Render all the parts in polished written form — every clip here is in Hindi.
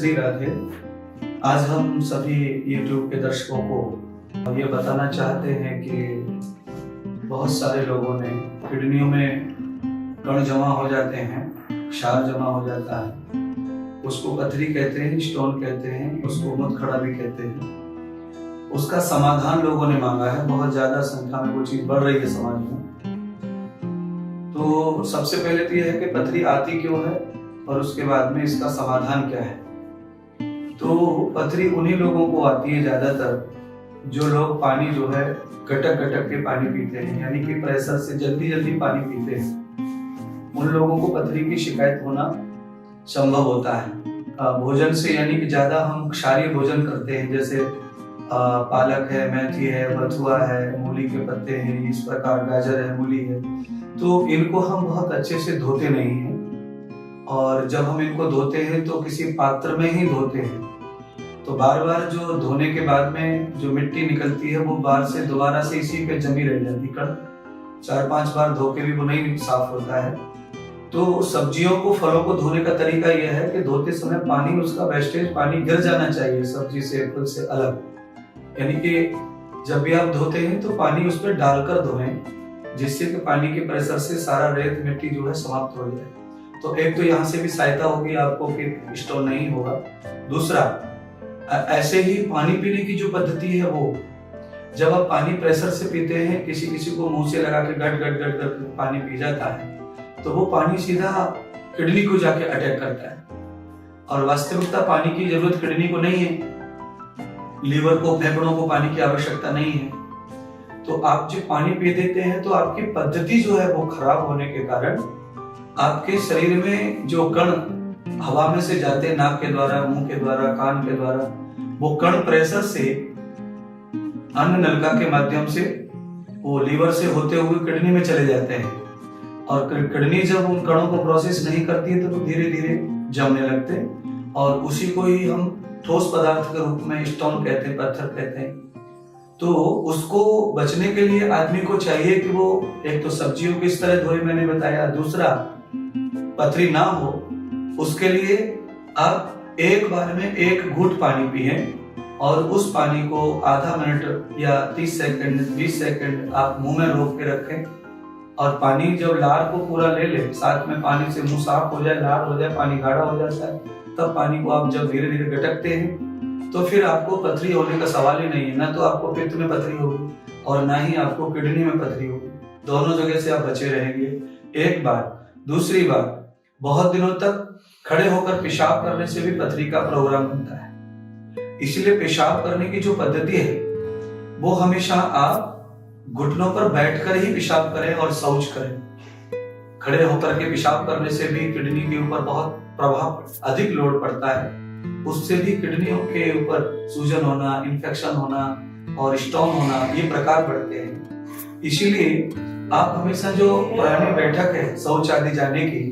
श्री राधे। आज हम सभी YouTube के दर्शकों को ये बताना चाहते हैं कि बहुत सारे लोगों ने किडनियों में कण जमा हो जाते हैं, क्षार जमा हो जाता है, उसको पथरी कहते हैं, स्टोन कहते हैं, उसको मूत्रखड़ा भी कहते हैं। उसका समाधान लोगों ने मांगा है, बहुत ज्यादा संख्या में वो चीज बढ़ रही है समाज में। तो सबसे पहले तो यह है कि पथरी आती क्यों है और उसके बाद में इसका समाधान क्या है। तो पथरी उन्हीं लोगों को आती है ज्यादातर जो लोग पानी जो है गटक गटक के पानी पीते हैं, यानी कि प्रेशर से जल्दी जल्दी पानी पीते हैं। उन लोगों को पथरी की शिकायत होना संभव होता है। भोजन से, यानी कि ज्यादा हम क्षारीय भोजन करते हैं, जैसे पालक है, मेथी है, बथुआ है, मूली के पत्ते हैं, इस प्रकार गाजर है, मूली है, तो इनको हम बहुत अच्छे से धोते नहीं हैं। और जब हम इनको धोते हैं तो किसी पात्र में ही धोते हैं, तो बार बार जो धोने के बाद में जो मिट्टी निकलती है वो बार से दोबारा से इसी पे जमी रह जाती है। 4-5 बार धो के भी वो नहीं साफ होता है। तो सब्जियों को, फलों को धोने का तरीका यह है कि धोते समय पानी, उसका वेस्टेज पानी गिर जाना चाहिए सब्जी से, फल से अलग। यानी कि जब भी आप धोते हैं तो पानी उस पर डालकर धोएं, जिससे कि पानी के प्रेशर से सारा रेत मिट्टी जो है समाप्त हो जाए। तो एक तो यहाँ से भी सहायता होगी आपको कि स्टोन नहीं होगा। दूसरा, ऐसे ही पानी पीने की जो पद्धति है वो, जब आप पानी प्रेशर से पीते हैं, किसी किसी को मुंह से लगा के गट गट गट गट पानी पी जाता है, तो वो पानी सीधा किडनी को जाके अटैक करता है। और वास्तविकता पानी की जरूरत किडनी को नहीं है, लीवर को, फेफड़ों को पानी की आवश्यकता नहीं है। तो आप जब पानी पी देते हैं तो आपकी पद्धति जो है वो खराब होने के कारण आपके शरीर में जो कण हवा में से जाते हैं, नाक के द्वारा, मुंह के द्वारा, कान के द्वारा, वो कण प्रेशर से अन्न नलिका के माध्यम से वो लीवर से होते हुए किडनी में चले जाते हैं। और किडनी जब उन कणों को प्रोसेस नहीं करती है तो वो धीरे धीरे जमने लगते हैं, और उसी को ही हम ठोस पदार्थ के रूप में स्टोन कहते हैं, पत्थर कहते हैं। तो उसको बचने के लिए आदमी को चाहिए कि वो एक तो सब्जियों को इस तरह धोए, मैंने बताया। दूसरा, पथरी ना हो उसके लिए आप एक बार में 1 घूंट पानी पिए और उस पानी को आधा मिनट या 30 सेकंड, 20 सेकंड आप मुंह में रोक के रखें। और पानी जब लार को पूरा ले ले, साथ में पानी से मुंह साफ हो जाए, लार हो जाए, पानी गाढ़ा हो जाता है, तब पानी को आप जब धीरे धीरे गटकते हैं तो फिर आपको पथरी होने का सवाल ही नहीं है। ना तो आपको पित्त में पथरी होगी और ना ही आपको किडनी में पथरी होगी। दोनों जगह से आप बचे रहेंगे, एक बात। दूसरी बात, बहुत दिनों तक खड़े होकर पेशाब करने से भी पथरी का प्रोग्राम बनता है। इसलिए पेशाब करने की जो पद्धति है वो हमेशा आप घुटनों पर बैठकर ही पेशाब करें और शौच करें। खड़े होकर के पेशाब करने से भी किडनी के ऊपर बहुत प्रभाव, अधिक लोड पड़ता है। उससे भी किडनियों के ऊपर सूजन होना, इन्फेक्शन होना और स्टोन होना, ये प्रकार बढ़ते हैं। इसीलिए आप हमेशा जो पुरानी बैठक है शौच आदि जाने की,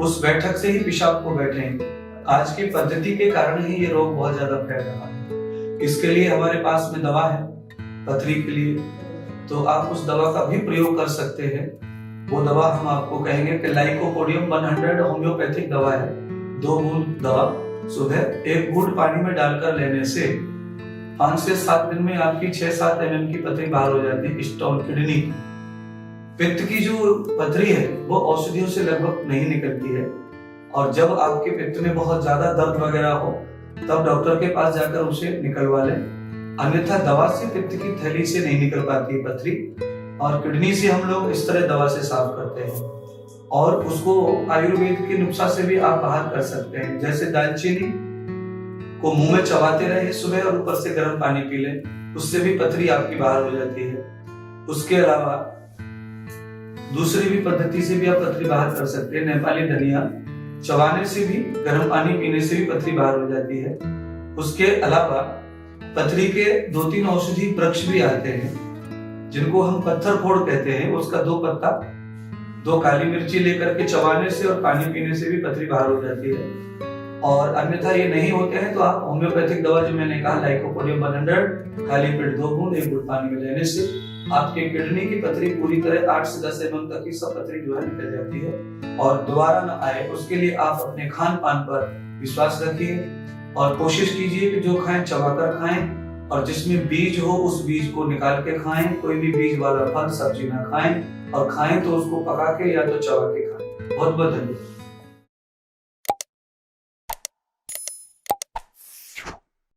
उस बैठक से ही पेशाब को बैठें। आज की पद्धति के कारण ही ये रोग बहुत ज्यादा फैल रहा है। इसके लिए हमारे पास में दवा है पथरी के लिए, तो आप उस दवा का भी प्रयोग कर सकते हैं। वो दवा हम आपको कहेंगे कि लाइकोपोडियम 100 होम्योपैथिक दवा है। 2 बूंद दवा सुबह 1 घूंट पानी में डालकर लेने से 5 से 7 दिन में आपकी 6-7 mm की पथरी बाहर हो जाती है। स्टोन, किडनी, पित्त की जो पथरी है वो औषधियों से लगभग नहीं निकलती है। और जब आपके पित्त में बहुत ज्यादा दर्द वगैरह हो तब डॉक्टर के पास जाकर उसे निकलवा लें, अन्यथा दवा से पित्त की थैली से नहीं निकल पाती है पथरी। और किडनी से हम लोग इस तरह दवा से साफ करते हैं। और उसको आयुर्वेद के नुस्खा से भी आप बाहर कर सकते हैं, जैसे दालचीनी को मुंह में चबाते रहे सुबह और ऊपर से गर्म पानी पी लें, उससे भी पथरी आपकी बाहर हो जाती है। उसके अलावा दूसरी भी पद्धति से भी आप पथरी बाहर कर सकते हैं। नेपाली धनिया चबाने से भी, गर्म पानी पीने से भी पथरी बाहर हो जाती है। उसके अलावा पथरी के 2-3 औषधि वृक्ष भी आते हैं जिनको हम पत्थर फोड़ कहते हैं। उसका 2 पत्ता, 2 काली मिर्ची लेकर के चबाने से और पानी पीने से भी पथरी बाहर हो जाती है। और अन्यथा ये नहीं होते हैं तो आप होम्योपैथिक दवा जो मैंने कहा, लाइकोपोडियम 100 खाली पेट 2 बूंद 1 घूंट पानी में लेने से आपके किडनी की पथरी पूरी तरह 8 से 10 mm तक की सब पथरी जो है निकल जाती है और दोबारा न आए। उसके लिए आप अपने खान पान पर विश्वास रखिए, और कोशिश कीजिए कि जो खाएं चबाकर खाएं, और जिसमें बीज हो उस बीज को निकाल के खाएं। कोई भी बीज वाला फल सब्जी ना खाएं, और खाएं तो उसको पका के या तो चबा के खाएं। बहुत बहुत धन्यवाद।